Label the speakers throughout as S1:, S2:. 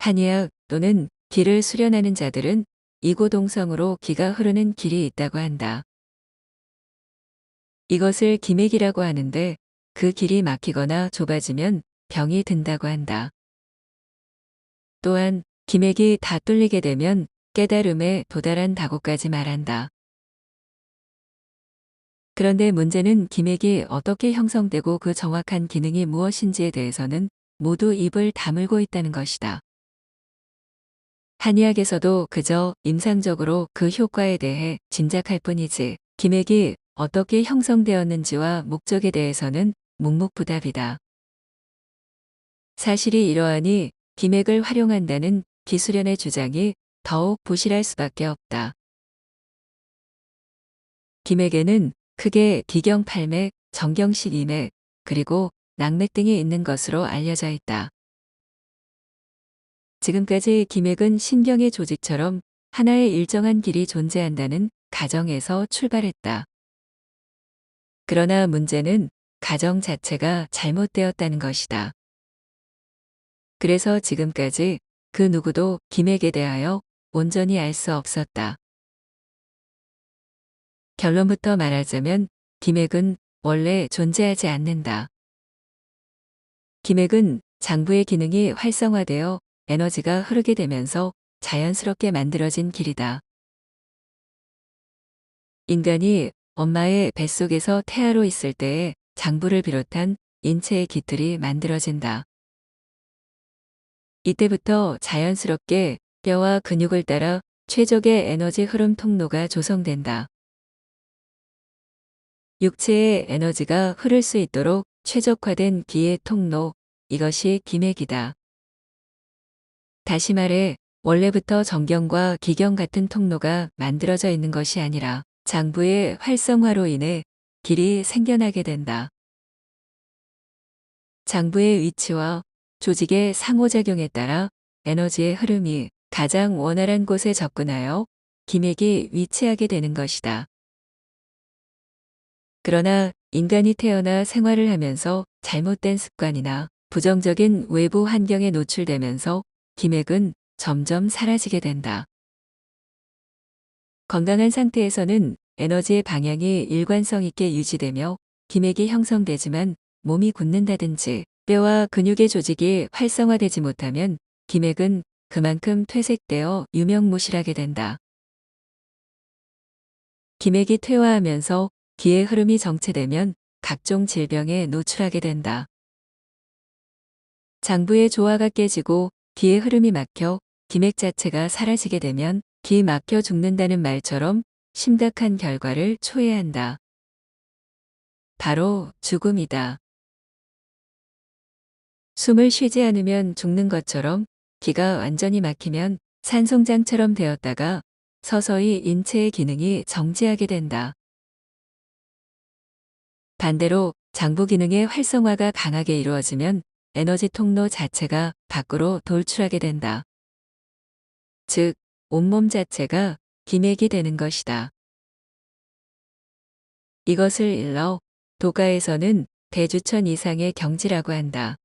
S1: 한의학 또는 기를 수련하는 자들은 이고동성으로 기가 흐르는 길이 있다고 한다. 이것을 기맥이라고 하는데 그 길이 막히거나 좁아지면 병이 든다고 한다. 또한 기맥이 다 뚫리게 되면 깨달음에 도달한다고까지 말한다. 그런데 문제는 기맥이 어떻게 형성되고 그 정확한 기능이 무엇인지에 대해서는 모두 입을 다물고 있다는 것이다. 한의학에서도 그저 임상적으로 그 효과에 대해 짐작할 뿐이지 기맥이 어떻게 형성되었는지와 목적에 대해서는 묵묵부답이다. 사실이 이러하니 기맥을 활용한다는 기수련의 주장이 더욱 부실할 수밖에 없다. 기맥에는 크게 기경팔맥, 정경식이맥, 그리고 낙맥 등이 있는 것으로 알려져 있다. 지금까지 기맥은 신경의 조직처럼 하나의 일정한 길이 존재한다는 가정에서 출발했다. 그러나 문제는 가정 자체가 잘못되었다는 것이다. 그래서 지금까지 그 누구도 기맥에 대하여 온전히 알 수 없었다. 결론부터 말하자면 기맥은 원래 존재하지 않는다. 기맥은 장부의 기능이 활성화되어 에너지가 흐르게 되면서 자연스럽게 만들어진 길이다. 인간이 엄마의 뱃속에서 태아로 있을 때에 장부를 비롯한 인체의 기틀이 만들어진다. 이때부터 자연스럽게 뼈와 근육을 따라 최적의 에너지 흐름 통로가 조성된다. 육체의 에너지가 흐를 수 있도록 최적화된 기의 통로, 이것이 기맥이다. 다시 말해 원래부터 정경과 기경 같은 통로가 만들어져 있는 것이 아니라 장부의 활성화로 인해 길이 생겨나게 된다. 장부의 위치와 조직의 상호작용에 따라 에너지의 흐름이 가장 원활한 곳에 접근하여 기맥이 위치하게 되는 것이다. 그러나 인간이 태어나 생활을 하면서 잘못된 습관이나 부정적인 외부 환경에 노출되면서 기맥은 점점 사라지게 된다. 건강한 상태에서는 에너지의 방향이 일관성 있게 유지되며 기맥이 형성되지만 몸이 굳는다든지 뼈와 근육의 조직이 활성화되지 못하면 기맥은 그만큼 퇴색되어 유명무실하게 된다. 기맥이 퇴화하면서 기의 흐름이 정체되면 각종 질병에 노출하게 된다. 장부의 조화가 깨지고 기의 흐름이 막혀 기맥 자체가 사라지게 되면 기 막혀 죽는다는 말처럼 심각한 결과를 초래한다. 바로 죽음이다. 숨을 쉬지 않으면 죽는 것처럼 기가 완전히 막히면 산송장처럼 되었다가 서서히 인체의 기능이 정지하게 된다. 반대로 장부 기능의 활성화가 강하게 이루어지면 에너지 통로 자체가 밖으로 돌출하게 된다. 즉, 온몸 자체가 기맥이 되는 것이다. 이것을 일러 도가에서는 대주천 이상의 경지라고 한다.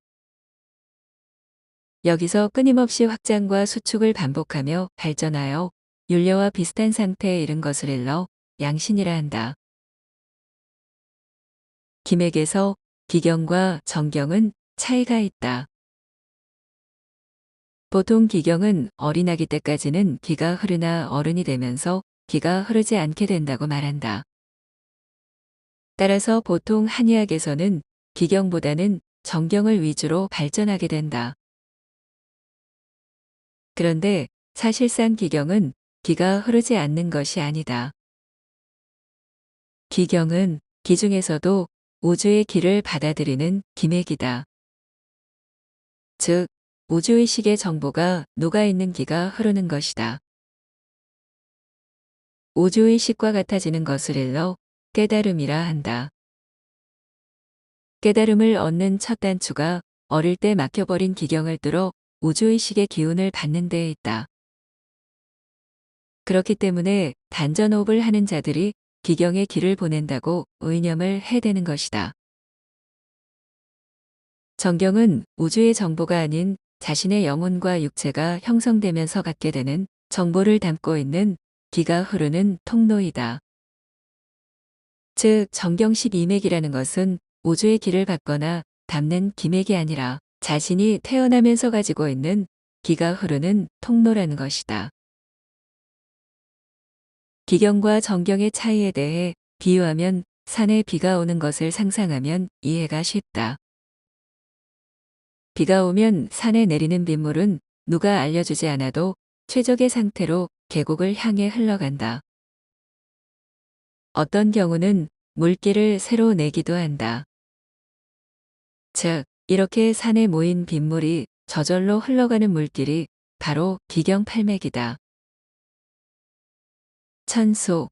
S1: 여기서 끊임없이 확장과 수축을 반복하며 발전하여 윤려와 비슷한 상태에 이른 것을 일러 양신이라 한다. 기맥에서 기경과 정경은 차이가 있다. 보통 기경은 어린아기 때까지는 기가 흐르나 어른이 되면서 기가 흐르지 않게 된다고 말한다. 따라서 보통 한의학에서는 기경보다는 정경을 위주로 발전하게 된다. 그런데 사실상 기경은 기가 흐르지 않는 것이 아니다. 기경은 기 중에서도 우주의 기를 받아들이는 기맥이다. 즉, 우주의식의 정보가 녹아있는 기가 흐르는 것이다. 우주의식과 같아지는 것을 일러 깨달음이라 한다. 깨달음을 얻는 첫 단추가 어릴 때 막혀버린 기경을 뚫어 우주의식의 기운을 받는 데에 있다. 그렇기 때문에 단전호흡을 하는 자들이 기경의 기를 보낸다고 의념을 해대는 것이다. 정경은 우주의 정보가 아닌 자신의 영혼과 육체가 형성되면서 갖게 되는 정보를 담고 있는 기가 흐르는 통로이다. 즉, 정경 12맥이라는 것은 우주의 기를 받거나 담는 기맥이 아니라 자신이 태어나면서 가지고 있는 기가 흐르는 통로라는 것이다. 기경과 정경의 차이에 대해 비유하면 산에 비가 오는 것을 상상하면 이해가 쉽다. 비가 오면 산에 내리는 빗물은 누가 알려주지 않아도 최적의 상태로 계곡을 향해 흘러간다. 어떤 경우는 물길을 새로 내기도 한다. 즉, 이렇게 산에 모인 빗물이 저절로 흘러가는 물길이 바로 기경팔맥이다. 천수,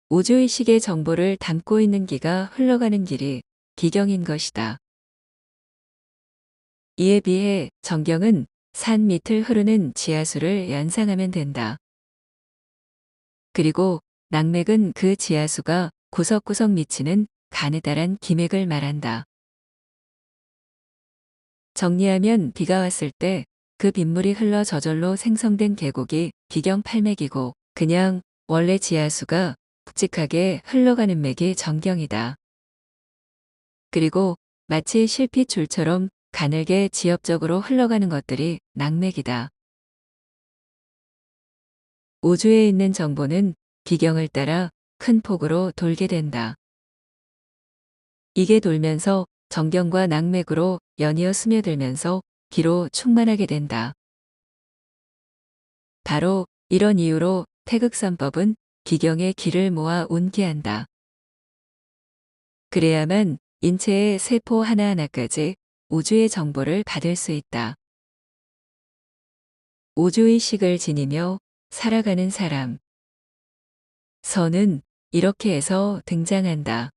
S1: 우주의식의 정보를 담고 있는 기가 흘러가는 길이 기경인 것이다. 이에 비해 정경은 산 밑을 흐르는 지하수를 연상하면 된다. 그리고 낙맥은 그 지하수가 구석구석 미치는 가느다란 기맥을 말한다. 정리하면 비가 왔을 때 그 빗물이 흘러 저절로 생성된 계곡이 기경팔맥이고, 그냥 원래 지하수가 묵직하게 흘러가는 맥이 정경이다. 그리고 마치 실핏줄처럼 가늘게 지엽적으로 흘러가는 것들이 낙맥이다. 우주에 있는 정보는 기경을 따라 큰 폭으로 돌게 된다. 이게 돌면서 정경과 낙맥으로 연이어 스며들면서 기로 충만하게 된다. 바로 이런 이유로 태극산법은 기경의 기를 모아 운기한다. 그래야만 인체의 세포 하나하나까지 우주의 정보를 받을 수 있다. 우주의식을 지니며 살아가는 사람. 서는 이렇게 해서 등장한다.